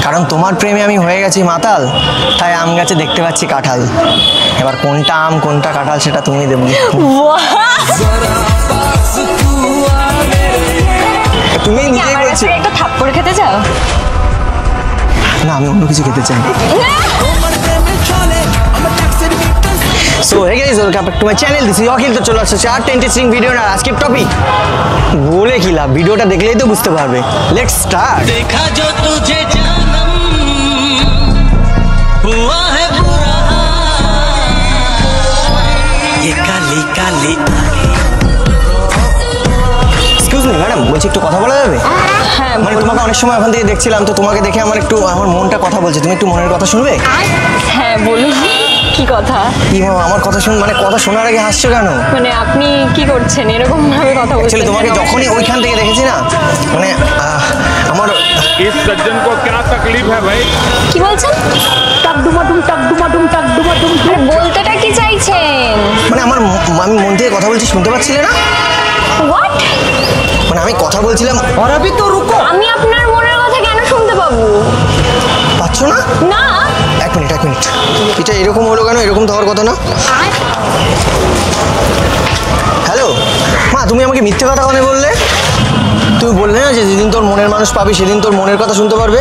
কারণ তোমার প্রেমে আমি হয়ে গেছি মাতাল, তাই আম গাছে দেখতে পাচ্ছি কাঁঠাল। এবার কোনটা আম কোনটা কাঁঠাল সেটা তুমি দেবে। তুমি নিজেই বলছো। একটা থাপ্পড় খেতে চাও? না, আমি অন্য কিছু খেতে চাই। So hey guys, welcome back to my channel. This is Akhil. তো চলে আসছে আর ইন্টারেস্টিং ভিডিও না। আজকের টপিক বলে কি লাভ, ভিডিওটা দেখলেই তো বুঝতে পারবে। Let's start. देखा जो तुझे जानम हुआ है बुरा, ये Kali Kali. Excuse me madam, বলছি একটু কথা বলা যাবে? হ্যাঁ, মানে তোমাকে অনেক সময় ওখান থেকে দেখছিলাম, তো তোমাকে দেখে আমার মনটা কথা বলছে। তুমি একটু মনের কথা শুনবে? হ্যাঁ বলুন, কি কথা? কি মামা, আমার কথা মানে কথা শোনার আগে হাসছো কেন? মানে আপনি কি করছেন এরকম ভাবে কথা বলছেন? অ্যাকচুয়ালি তোমাকে যখনই ওইখান থেকে দেখেছি না, মানে আমার इस सज्जन को क्या तकलीफ है भाई? কি বলছেন? আরে বলতেটা কি চাইছেন? মানে আমি মন থেকে কথা বলছি, শুনতে পাচ্ছিলে না? হোয়াট? মানে আমি কথা বলছিলাম। আর अभी तो रुको। আমি আপনার মনের কথা কেন শুনতে পাবো? পাচ্ছ না? না। এক মিনিট এটা এরকম হলো কেন? এরকম তো হওয়ার কথা না। হ্যালো মা, তুমি আমাকে মিথ্যে কথা কেন বললে? তুমি বললে না যে যেদিন তোর মনের মানুষ পাবি সেদিন তোর মনের কথা শুনতে পারবে।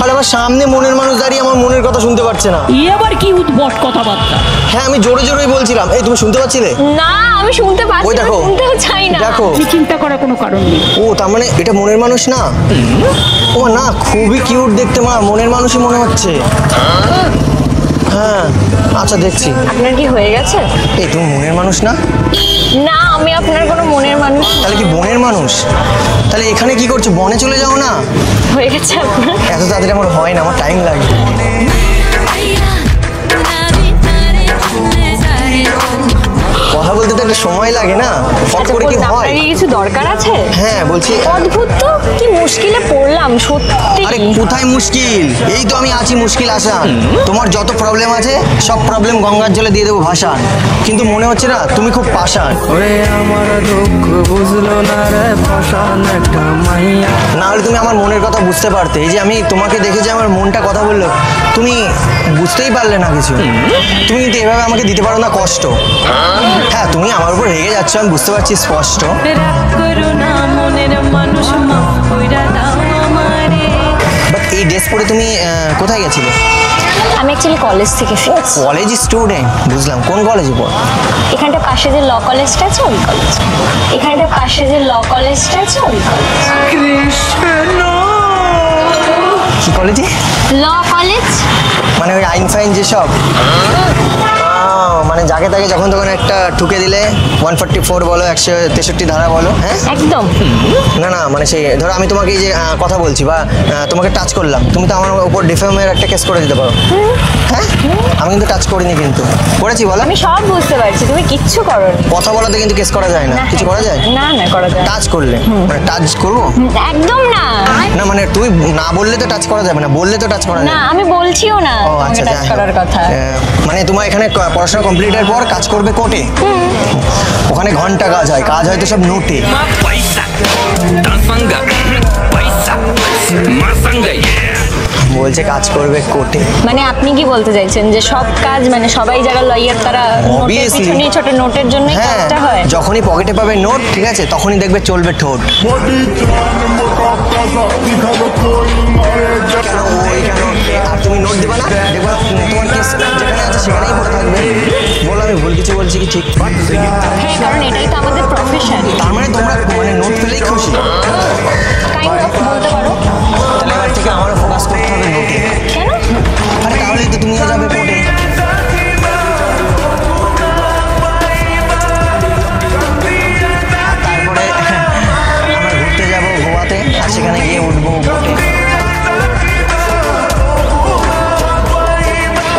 আর আমার সামনে মনের মানুষ দাঁড়িয়ে আমার মনের কথা শুনতে পারছে না। আবার কি উদ্ভট কথাবার্তা? হ্যাঁ, আমি জোরেই বলছিলাম। এই তুমি শুনতে পাচ্ছিলে? না, আমি শুনতে পাচ্ছি ওই না, দেখো, শুনতেও চাই না। দেখো, চিন্তা করার কোনো কারণ নেই। ও তার মানে এটা মনের মানুষ না? ও না, খুবই কিউট দেখতে মা, মনের মানুষই মনে হচ্ছে। হ্যাঁ আচ্ছা, দেখছি। আপনার কি হয়ে গেছে? এই তুমি মনের মানুষ না? না, আমি আপনার কোনো মনের মানুষ। তাহলে কি বনের মানুষ? তাহলে এখানে কি করছো? বনে চলে যাও না। হয়ে গেছে আপনার? এত তাড়াতাড়ি আমার হয় না, আমার টাইম লাগে। কথা বলতে তো একটা সময় লাগে না, ফট করে কি হয়? আপনার কি কিছু দরকার আছে? হ্যাঁ বলছি। অদ্ভুত তো, কি মুশকিলে পড়লাম সত্যি। আরে কোথায় মুশকিল, এই তো আমি আছি মুশকিল আসান। তোমার যত প্রবলেম আছে সব প্রবলেম গঙ্গার জলে দিয়ে দেবো ভাসান। কিন্তু মনে হচ্ছে না তুমি খুব পাষাণ। ওরে আমার দুঃখ বুঝলো না রে পাষাণ একটা মাইয়া। না হলে তুমি আমার মনের কথা বুঝতে পারতে। এই যে আমি তোমাকে দেখে যে আমার মনটা কথা বললো, তুমি বুঝতেই পারলে না কিছু। তুমি কিন্তু এভাবে আমাকে দিতে পারো না কষ্ট। হ্যাঁ, তুমি আমার উপর রেগে যাচ্ছ, আমি বুঝতে পারছি স্পষ্ট। বাট এই ড্রেস পরে তুমি কোথায় গেছিলে? আমি অ্যাকচুয়ালি কলেজ থেকে ফিরছি। কলেজ স্টুডেন্ট, বুঝলাম। কোন কলেজে পড়ো? এখানটা পাশে যে ল কলেজটা আছে ওই কলেজ। এখানটা পাশে যে ল কলেজটা আছে ওই কলেজ। কি কলেজে? Law college. মানে ওই আইন ফাইন যেসব, মানে যাকে তাকে যখন তখন একটা ঠুকে দিলে 144 বলো, 163 ধারা বলো। হ্যাঁ একদম। না মানে সেই ধরো আমি তোমাকে এই যে কথা বলছি বা তোমাকে টাচ করলাম, তুমি তো আমার উপর ডিফেমের একটা কেস করে দিতে পারো। হ্যাঁ, আমি কিন্তু টাচ করিনি, কিন্তু করেছি বলো। আমি সব বুঝতে পারছি, তুমি কিচ্ছু করোনি। কথা বলাতে কিন্তু কেস করা যায় না। কিছু করা যায় না? না করা যায়। টাচ করলে মানে টাচ করবো? একদম না। না মানে তুমি না বললে তো টাচ করা যাবে না, বললে তো টাচ করা না, যাবে। আমি বলছিও না ও আচ্ছা, টাচ করার কথা। মানে তোমার এখানে পড়াশোনা কমপ্লিটের পর কাজ করবে কোর্টে। ওখানে ঘন্টা কাজ হয় তো সব নোটে। পয়সা দাসঙ্গা পয়সা মাসঙ্গা। বলছে কাজ করবে কোর্টে। মানে আপনি কি বলতে চাইছেন যে সব কাজ মানে সবাই যারা লয়ার তারা Obviously. ছোট নোটের জন্যই হ্যাঁ, কাজটা হয়? যখনই পকেটে পাবে নোট, ঠিক আছে, তখনই দেখবে চলবে ঠোঁট। কেন ওই কেন? আর তুমি নোট দেবা না, দেখবা তোমার কেস যেখানে আছে সেখানেই পড়ে থাকবে। বলো আমি ভুল কিছু বলছি কি ঠিক? হ্যাঁ, কারণ এটাই তো আমাদের প্রফেশন। তার মানে তোমরা মানে নোট পেলেই খুশি? কাইন্ড অফ বলতে পারো। তাহলে এবার থেকে আমারও ফোকাস করতে হবে নোটে। কেন? আরে তাহলেই তো তুমিও যাবে কোর্টে। তারপরে আমরা ঘুরতে যাবো গোয়াতে, আর সেখানে গিয়ে উঠবো বোটে।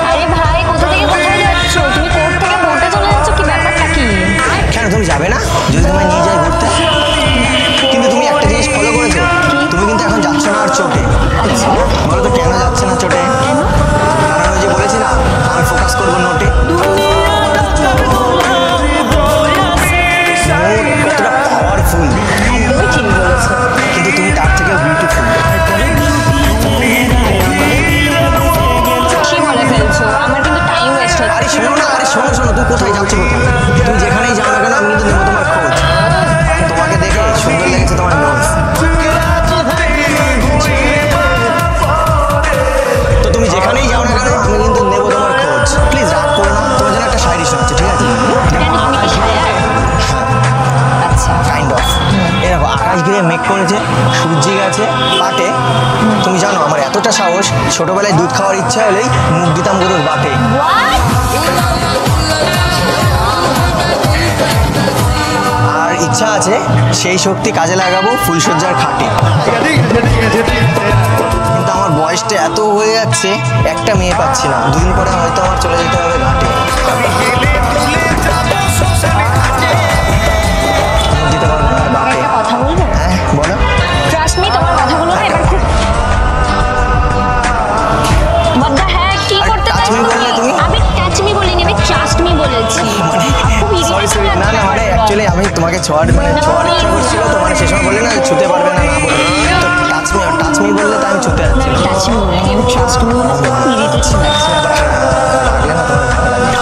আরে ভাই, কোথা থেকে কোথায় যাচ্ছ? তুমি কোর্ট থেকে বোটে চলে যাচ্ছ, কি ব্যাপারটা কি? আমার এতটা সাহস, ছোটবেলায় দুধ খাওয়ার ইচ্ছা হলেই মুখ দিতাম গরুর বাটে। আর ইচ্ছা আছে সেই শক্তি কাজে লাগাবো ফুলসজ্জার খাটে। কিন্তু আমার বয়সটা এত হয়ে যাচ্ছে, একটা মেয়ে পাচ্ছি না। দুদিন পরে হয়তো আমার চলে যেতে হবে ঘাটে। দিতে পারবো না বাটে। একটা কথা বলবো? হ্যাঁ বলো। ট্রাস্ট মি, তোমার কথাগুলো না এবার খুব বদ্দা। হ্যাঁ, কি আর করতে touch me চাইছো বললে তুমি? আমি টাচ মি বলিনি, আমি ট্রাস্ট মি বলেছি। খুব সরি irritation সরি, না লাগছে না, মানে আমার। অ্যাকচুয়ালি আমি তোমাকে ছোঁয়ার ইচ্ছা করছিল তো, মানে সে সময় বললে না ছুতে পারবে না, না বলে তো টাচ মি বললে তাই আমি ছুতে যাচ্ছিলাম। টাচ মি বলিনি, আমি ট্রাস্ট মি বলেছি। খুব ইরিটেশন লাগছে। লাগলে না তোমার ভালো লাগবে।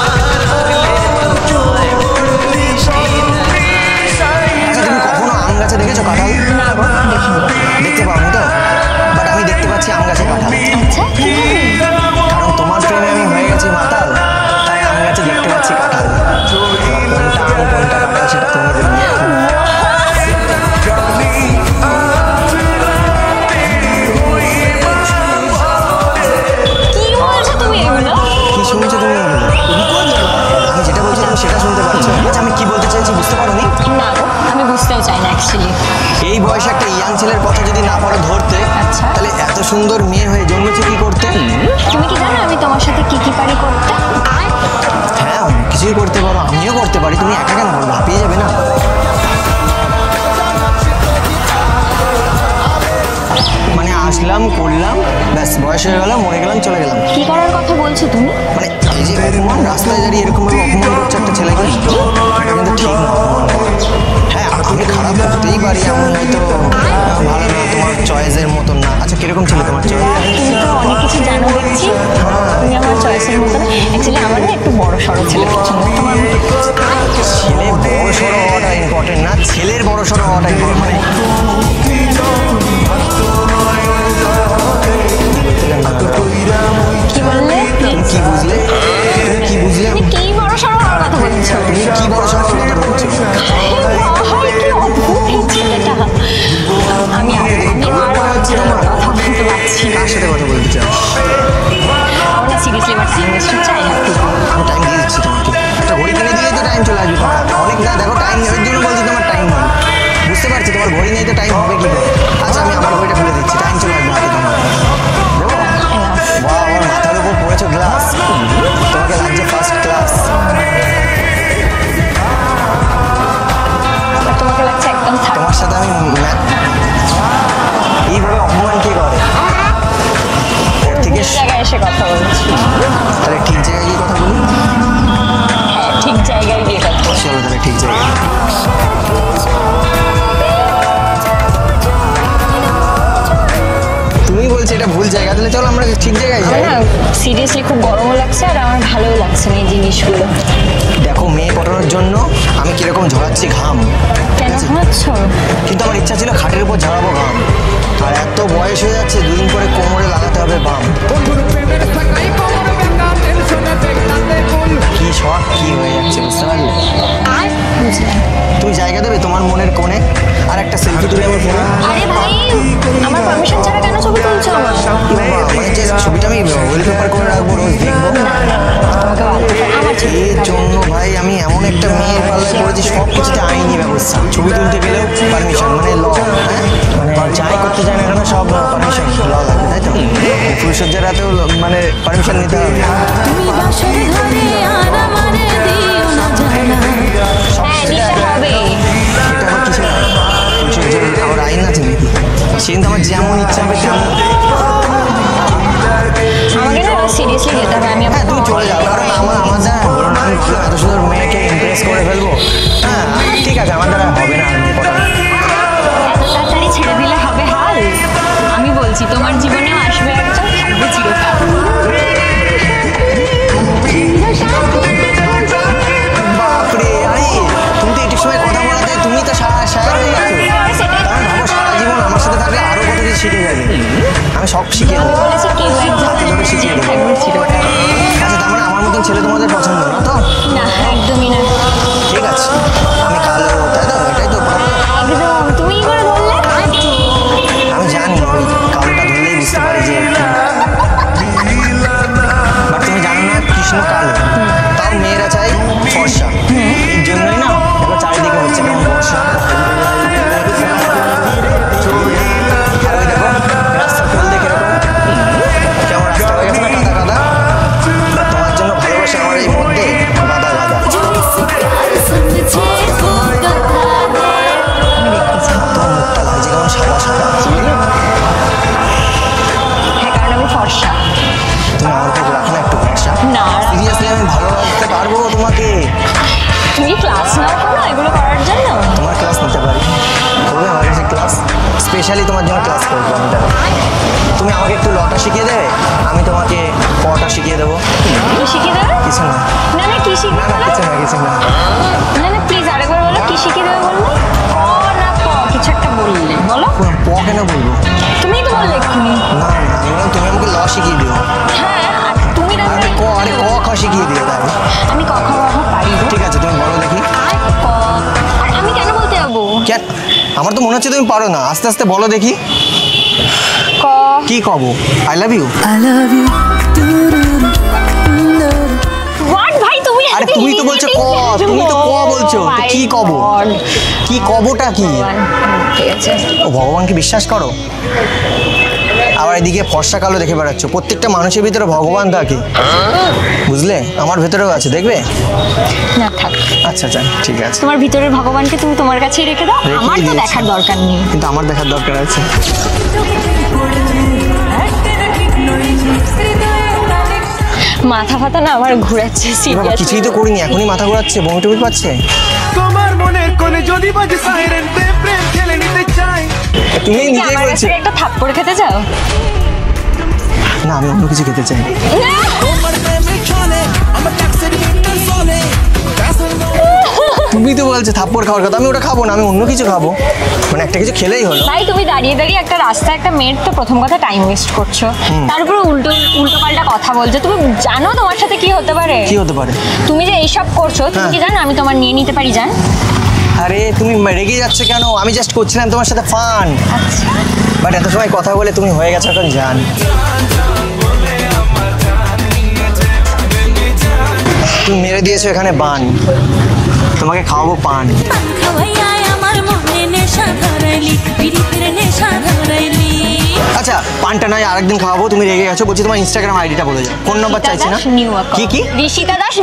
আচ্ছা, তুমি কখনো আম গাছে দেখেছো কাঁঠাল? না গো, দেখিনি। দেখতে পাওনি তো, বাট আমি দেখতে পাচ্ছি আম গাছে কাঁঠাল। আচ্ছা, কিভাবে? কারণ তোমার প্রেমে আমি হয়ে গেছি মাতাল, তাই আম গাছে দেখতে পাচ্ছি কাঁঠাল। এবার কোনটা আম কোনটা কাঁঠাল সেটা তুমি দেখবে। কি বলছো তুমি এগুলো? কি শুনছো তুমি এগুলো? আমি যেটা বলছি তুমি সেটা শুনতে পাচ্ছ? আচ্ছা, আমি কি বলতে চাইছি বুঝতে পারোনি? না গো, আমি বুঝতেও চাই না অ্যাকচুয়ালি। এই বয়সে একটা ইয়াং ছেলের কথা যদি না পারো ধরতে, আচ্ছা। তাহলে এত সুন্দর মেয়ে হয়ে জন্মেছে কি করতে? তুমি কি জানো আমি তোমার সাথে কি কি পারি করতে? হ্যাঁ, কিছুই করতে পারো, আমিও করতে পারি, তুমি একা কেন করবো? হাঁপিয়ে যাবে না? মানে আসলাম করলাম, ব্যাস বয়স হয়ে গেল, মরে গেলাম, চলে গেলাম। কি করার কথা বলছো তুমি? মানে এই যে অপমান, রাস্তায় দাঁড়িয়ে এরকম ভাবে অপমান করছে একটা ছেলেকে, এটা কিন্তু ঠিক না অপমান করা। হ্যাঁ, আমি খারাপ করতেই পারি, আমি হয়তো ভালো না, তোমার চয়েসের মতন না। আচ্ছা, কিরকম ছিল তোমার চয়েস? তুমি তো অনেক কিছু জানো দেখছি। তুমি আমার চয়েসের মতন। অ্যাকচুয়ালি আমার না একটু বড় সড়ো ছেলে পছন্দ, তোমার মতো। ছেলে বড় সড়ো হওয়াটা ইম্পর্টেন্ট না, ছেলের বড় সড়ো হওয়াটা ইম্পর্টেন্ট। মানে কি বললে? তুমি কি বুঝলে? তুমি কি বুঝলে? তুমি কি বড় সড়ো হওয়ার কথা বলছো? তুমি কি বড় সড়ো হওয়ার কথা বলছো? ভাই, কি অদ্ভুত এই ছেলেটা। আমি আর কথা বলতে পারছি না। কার সাথে কথা বলতে চাও? আমরা সিরিয়াসলি আমার টাইম ওয়েস্ট হচ্ছে। I have to go. আমি টাইম দিয়ে দিচ্ছি তোমাকে। একটা ঘড়ি কিনে দিলেই তো টাইম চলে আসবে তোমার। অনেক না, দেখো টাইম নেওয়ার জন্য বলছি, তোমার টাইম নেই। বুঝতে পারছি, তোমার ঘড়ি নেই তো টাইম হবে কি করে? আচ্ছা, আমি আমার ঘড়িটা খুলে দিচ্ছি, টাইম চলে আসবে হাতে তোমার। দেবো? বাহ, আমার মাথার উপর পড়েছো গ্লাস, তোমাকে লাগছে ফার্স্ট ক্লাস। আর তোমাকে লাগছে একদম থার্ড। তোমার সাথে আমি এইভাবে অপমান কে করে? ওর থেকে জায়গায় এসে কথা বলছি। তাহলে ঠিক জায়গায় গিয়ে কথা বলি। হ্যাঁ, ঠিক জায়গায় গিয়ে কথা বলছি। চলো তাহলে ঠিক জায়গায়। তুমি বলছো এটা ভুল জায়গা, তাহলে চলো আমরা ঠিক জায়গায় যাই। আমার না সিরিয়াসলি খুব গরমও লাগছে আর আমার ভালোও লাগছে না এই জিনিসগুলো। দেখো, মেয়ে পটানোর জন্য আমি কিরকম ঝরাচ্ছি ঘাম, কেন ঘুমাচ্ছ? কিন্তু আমার ইচ্ছা ছিল খাটের উপর ঝরাবো ঘাম। আর এত বয়স হয়ে যাচ্ছে, দুদিন পরে কোমরে লাগাতে হবে বাম। কি শখ কি হয়ে যাচ্ছে বুঝতে পারলে? বুঝলাম। তুমি জায়গা দেবে তোমার মনের কোণে আর একটা সেলফি তুলে আমার ফোনে? আরে ভাই, আমার পারমিশন ছাড়া কেন ছবি তুলছো আমার? মানে যে ছবিটা আমি ওয়েলপেপার করে রাখবো, রোজ দেখবো। তোমাকে আমার ছবি এর জন্য ভাই আমি এমন একটা মেয়ের পাল্লায় পড়েছি, সব কিছুতে আইনি ব্যবস্থা। ছবি তুলতে গেলেও পারমিশন, মানে ল, হ্যাঁ, মানে যাই করতে চায় না কেন সব পারমিশন ল লাগবে, তাই তো? ফুলসজ্জার রাতেও মানে পারমিশন নিতে হবে। হ্যাঁ, নিতে হবে। এটা আবার কিছু ফুলসজ্জার আবার আইন আছে নাকি? সেদিন তো আমার যেমন ইচ্ছা হবে তেমন। আমাকে না সিরিয়াসলি যেতে হবে। আমি হ্যাঁ, তুই চলে যাও, কারণ আমার দ্বারা হলো না। আমি ভাবলাম এত সুন্দর মেয়েকে ইমপ্রেস করে ফেলবো। হ্যাঁ ঠিক আছে, আমার দ্বারা হবে না আর মেয়ে পটানো। এত তাড়াতাড়ি ছেড়ে দিলে হবে হাল? আমি বলছি তোমার জীবনেও আসবে একজন, থাকবে চিরকাল। বাপরে, আরে তুমি তো এটির সময় কথা বলাতে তুমি তো সারা হয়ে গেছো। কারণ ভাবো, সারা জীবন আমার সাথে থাকলে আরো কত কিছু শিখে যাবে। আমি সব শিখে আমি দেবো। বলেছি কেউ একজন হাতে ধরে শিখিয়ে দেবো। থাকবে চিরকাল। আচ্ছা, তার মানে আমার মতন ছেলে তোমাদের পছন্দ না তো? না, একদমই না। ঠিক আছে, আমি কালো, তাই তো? এটাই তো problem? একদম। তুমি কি করে বললে? আমি জানি, ওই কালোটা ধরলেই বুঝতে পারি যে স্পেশালি তোমার জন্য ক্লাস করবো আমি তাহলে। তুমি আমাকে একটু লটা শিখিয়ে দেবে, আমি তোমাকে কটা শিখিয়ে দেবো। কি শিখিয়ে দেবে? কিছু না, না না কি শিখিয়ে না না দেবে? কিছু না, কিছু না। না না প্লিজ আরেকবার বলো কি শিখিয়ে দেবে বললে? ক না প কিছু একটা বললে বলো। প কেন বলবো? তুমিই তো বললে এক্ষুনি। না না, আমি বললাম তুমি আমাকে ল শিখিয়ে দিও। হ্যাঁ আর তুমি না আরে ক, আরে ক খ শিখিয়ে দিও তাহলে। আমি ক খ গ ঘ পারি গো। ঠিক আছে, তুমি বলো দেখি। ক আর আমি কেন বলতে যাবো? কেন? আমার তো মনে হচ্ছে তুমি পারো না, আস্তে আস্তে বলো দেখি। ক কি কব? I love you. হোয়াট ভাই তুমি আরে তুমি তো বলছো ক, তুমি তো ক বলছো, তো কি কব? কি কবটা কি? ঠিক আছে ও ভগবানকে বিশ্বাস করো? আবার এদিকে ফর্সা কালো দেখে বেড়াচ্ছ। প্রত্যেকটা মানুষের ভিতরে ভগবান থাকে, বুঝলে? আমার ভেতরেও আছে, দেখবে? না থাক। আচ্ছা আচ্ছা ঠিক আছে, তোমার ভিতরের ভগবানকে তুমি তোমার কাছেই রেখে দাও, রেখেই আমার তো দিয়েছি। দেখার দরকার নেই। কিন্তু আমার দেখার দরকার আছে। মাথা ফাতা না আমার ঘুরাচ্ছে বাবা, সিরিয়াসলি। কিছুই তো করিনি, এখনই মাথা ঘোরাচ্ছে, বমি টমি পাচ্ছে। তোমার মনের কোণে যদি বাজে সাইরেন, প্রেম খেলে নিতে চাই। তুমি নিজেই আমার বলছো। কাছে একটা থাপ্পড় খেতে চাও? না, আমি অন্য কিছু খেতে চাই। তুমি তো বলছো থাপ্পড় খাওয়ার কথা, আমি ওটা খাবো না, আমি অন্য কিছু খাবো, মানে একটা কিছু খেলেই হলো। ভাই তুমি দাঁড়িয়ে দাঁড়িয়ে একটা রাস্তায় একটা মেয়ের তো প্রথম কথা টাইম ওয়েস্ট করছো, তার উপরে উল্টো উল্টো পাল্টা কথা বলছো। তুমি জানো তোমার সাথে কি হতে পারে? কি হতে পারে? তুমি যে এইসব করছো তুমি হ্যাঁ। কি জানো আমি তোমার নিয়ে নিতে পারি জান? আরে তুমি রেগে যাচ্ছ কেন? আমি জাস্ট করছিলাম তোমার সাথে ফান, আচ্ছা বাট এত সময় কথা বলে তুমি হয়ে গেছো এখন জান। তুমি মেরে দিয়েছো এখানে বান, তোমাকে খাওয়াবো পান। খাওয়াইয়ায় আমার মনে নেশা ধরাইলি, পিরিতের নেশা ধরাইলি। আচ্ছা পানটা নয় আরেকদিন খাওয়াবো, তুমি রেগে গেছো। বলছি তোমার ইনস্টাগ্রাম আইডিটা বলে যাও, ফোন নাম্বার চাইছি না। নিউ কি কি? ঋষিতা দাস